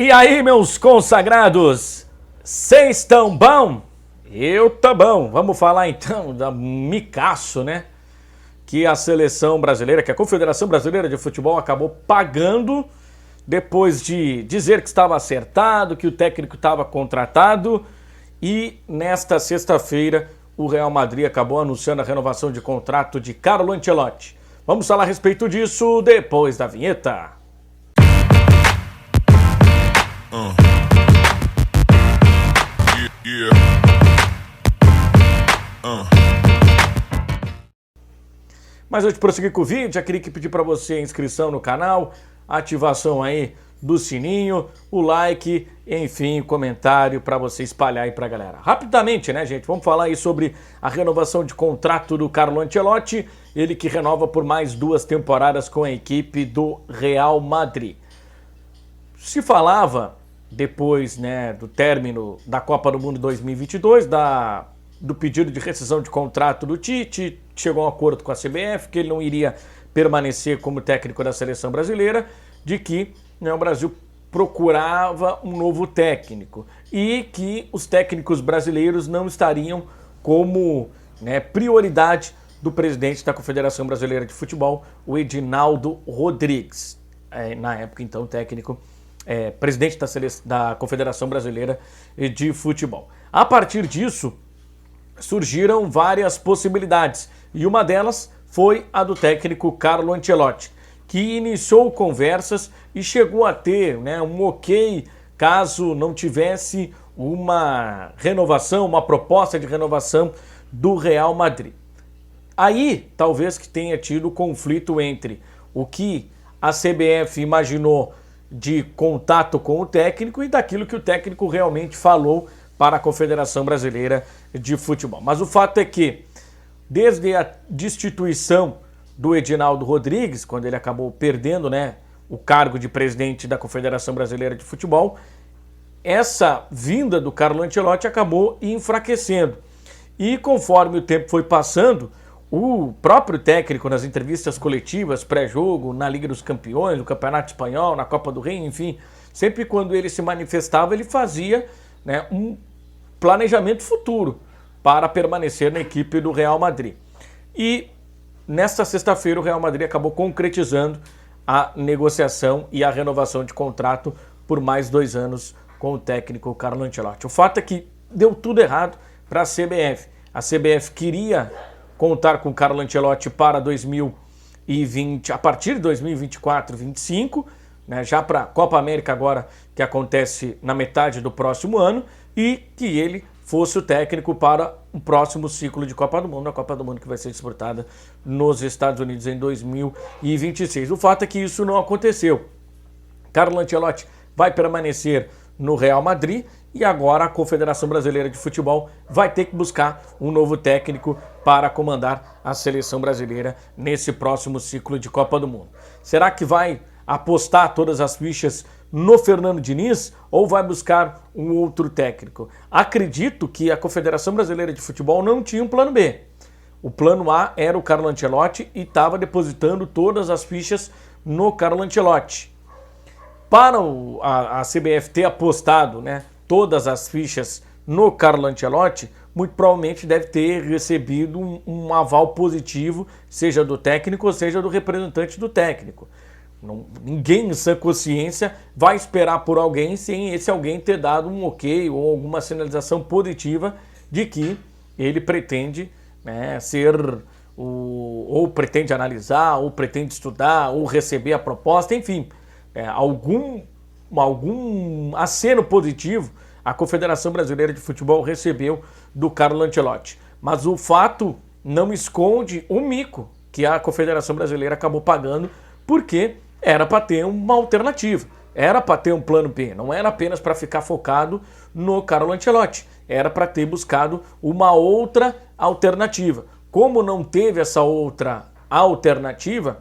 E aí, meus consagrados, cês tão bom? Eu tá bom. Vamos falar então da micaço, né? Que a seleção brasileira, que a Confederação Brasileira de Futebol acabou pagando depois de dizer que estava acertado, que o técnico estava contratado. E nesta sexta-feira o Real Madrid acabou anunciando a renovação de contrato de Carlo Ancelotti. Vamos falar a respeito disso depois da vinheta. Mas antes de prosseguir com o vídeo, já queria pedir para você a inscrição no canal, a ativação aí do sininho, o like, enfim, o comentário para você espalhar aí para a galera. Rapidamente, né, gente? Vamos falar aí sobre a renovação de contrato do Carlo Ancelotti, ele que renova por mais 2 temporadas com a equipe do Real Madrid. Se falava depois, né, do término da Copa do Mundo 2022, do pedido de rescisão de contrato do Tite, chegou a um acordo com a CBF que ele não iria permanecer como técnico da seleção brasileira, de que, né, o Brasil procurava um novo técnico e que os técnicos brasileiros não estariam como, né, prioridade do presidente da Confederação Brasileira de Futebol, o Edinaldo Rodrigues, na época então técnico, presidente da Confederação Brasileira de Futebol. A partir disso surgiram várias possibilidades e uma delas foi a do técnico Carlo Ancelotti, que iniciou conversas e chegou a ter, né, um ok caso não tivesse uma renovação, uma proposta de renovação do Real Madrid. Aí talvez que tenha tido conflito entre o que a CBF imaginou de contato com o técnico e daquilo que o técnico realmente falou para a Confederação Brasileira de Futebol. Mas o fato é que, desde a destituição do Edinaldo Rodrigues, quando ele acabou perdendo, né, o cargo de presidente da Confederação Brasileira de Futebol, essa vinda do Carlo Ancelotti acabou enfraquecendo. E conforme o tempo foi passando, o próprio técnico, nas entrevistas coletivas, pré-jogo, na Liga dos Campeões, no Campeonato Espanhol, na Copa do Rei, enfim, sempre quando ele se manifestava, ele fazia, né, um planejamento futuro para permanecer na equipe do Real Madrid. E nesta sexta-feira o Real Madrid acabou concretizando a negociação e a renovação de contrato por mais 2 anos com o técnico Carlo Ancelotti. O fato é que deu tudo errado para a CBF. A CBF queria contar com o Carlo Ancelotti para 2020, a partir de 2024-25, né, já para a Copa América agora, que acontece na metade do próximo ano, e que ele fosse o técnico para o próximo ciclo de Copa do Mundo, a Copa do Mundo que vai ser disputada nos Estados Unidos em 2026. O fato é que isso não aconteceu. Carlo Ancelotti vai permanecer no Real Madrid e agora a Confederação Brasileira de Futebol vai ter que buscar um novo técnico para comandar a seleção brasileira nesse próximo ciclo de Copa do Mundo. Será que vai apostar todas as fichas no Fernando Diniz ou vai buscar um outro técnico? Acredito que a Confederação Brasileira de Futebol não tinha um plano B. O plano A era o Carlo Ancelotti e estava depositando todas as fichas no Carlo Ancelotti. Para a CBF ter apostado, né, todas as fichas no Carlo Ancelotti, muito provavelmente deve ter recebido um aval positivo, seja do técnico ou seja do representante do técnico. Ninguém em sã consciência vai esperar por alguém sem esse alguém ter dado um ok ou alguma sinalização positiva de que ele pretende, né, ou pretende analisar, ou pretende estudar, ou receber a proposta, enfim, algum aceno positivo a Confederação Brasileira de Futebol recebeu do Carlo Ancelotti. Mas o fato não esconde o mico que a Confederação Brasileira acabou pagando, porque era para ter uma alternativa, era para ter um plano B, não era apenas para ficar focado no Carlo Ancelotti, era para ter buscado uma outra alternativa. Como não teve essa outra alternativa,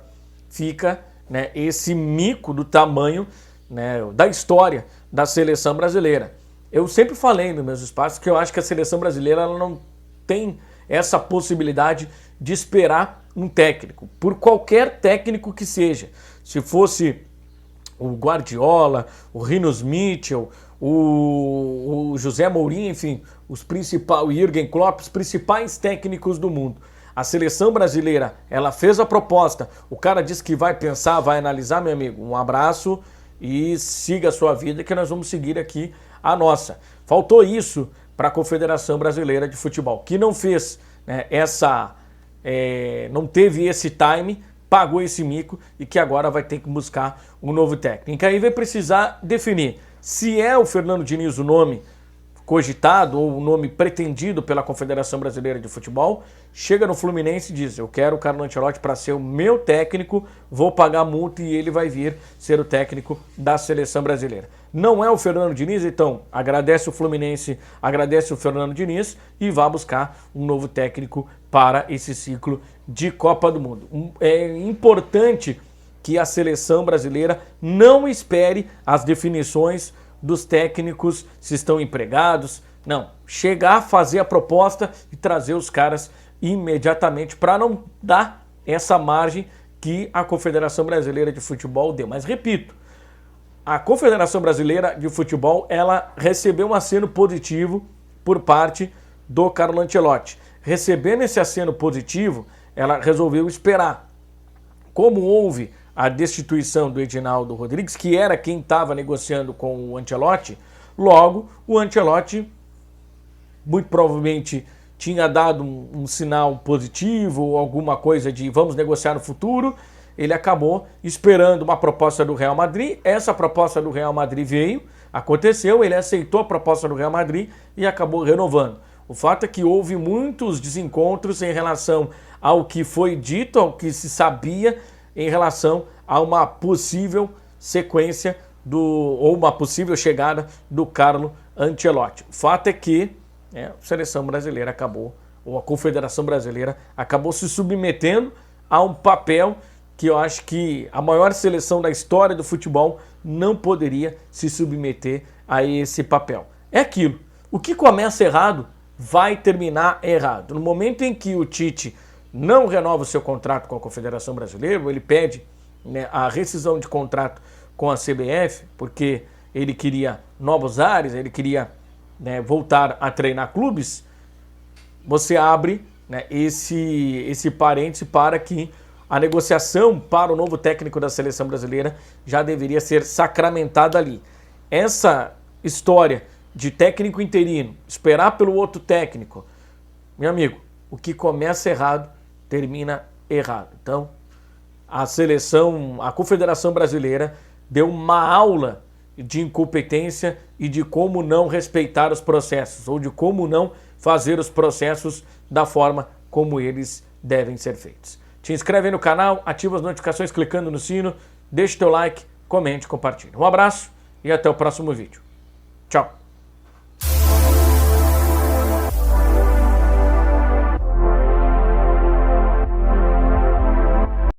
fica, né, esse mico do tamanho, né, da história da seleção brasileira. Eu sempre falei nos meus espaços que eu acho que a seleção brasileira ela não tem essa possibilidade de esperar um técnico, por qualquer técnico que seja. Se fosse o Guardiola, o Rinus Michel, o José Mourinho, enfim, o Jürgen Klopp, os principais técnicos do mundo. A seleção brasileira, ela fez a proposta, o cara disse que vai pensar, vai analisar, meu amigo, um abraço e siga a sua vida que nós vamos seguir aqui a nossa. Faltou isso para a Confederação Brasileira de Futebol, que não fez, né, não teve esse time, pagou esse mico e que agora vai ter que buscar um novo técnico. Aí vai precisar definir se é o Fernando Diniz o nome cogitado ou o nome pretendido pela Confederação Brasileira de Futebol, chega no Fluminense e diz: eu quero o Carlo Ancelotti para ser o meu técnico, vou pagar multa e ele vai vir ser o técnico da seleção brasileira. Não é o Fernando Diniz, então agradece o Fluminense, agradece o Fernando Diniz e vá buscar um novo técnico para esse ciclo de Copa do Mundo. É importante que a seleção brasileira não espere as definições dos técnicos, se estão empregados. Não, chegar, fazer a proposta e trazer os caras imediatamente para não dar essa margem que a Confederação Brasileira de Futebol deu. Mas repito, a Confederação Brasileira de Futebol, ela recebeu um aceno positivo por parte do Carlo Ancelotti. Recebendo esse aceno positivo, ela resolveu esperar. Como houve a destituição do Edinaldo Rodrigues, que era quem estava negociando com o Ancelotti, logo o Ancelotti muito provavelmente tinha dado um sinal positivo ou alguma coisa de vamos negociar no futuro. Ele acabou esperando uma proposta do Real Madrid, essa proposta do Real Madrid veio, aconteceu, ele aceitou a proposta do Real Madrid e acabou renovando. O fato é que houve muitos desencontros em relação ao que foi dito, ao que se sabia em relação a uma possível sequência ou uma possível chegada do Carlo Ancelotti. O fato é que a seleção brasileira acabou, ou a Confederação Brasileira acabou se submetendo a um papel que eu acho que a maior seleção da história do futebol não poderia se submeter a esse papel. É aquilo, o que começa errado vai terminar errado. No momento em que o Tite não renova o seu contrato com a Confederação Brasileira, ele pede, né, a rescisão de contrato com a CBF, porque ele queria novos ares, ele queria, né, voltar a treinar clubes, você abre, né, esse parêntese para que a negociação para o novo técnico da seleção brasileira já deveria ser sacramentada ali. Essa história de técnico interino, esperar pelo outro técnico, meu amigo, o que começa errado, termina errado. Então, a Confederação Brasileira deu uma aula de incompetência e de como não respeitar os processos, ou de como não fazer os processos da forma como eles devem ser feitos. Te inscreve aí no canal, ativa as notificações clicando no sino, deixa o teu like, comente, compartilhe. Um abraço e até o próximo vídeo. Tchau!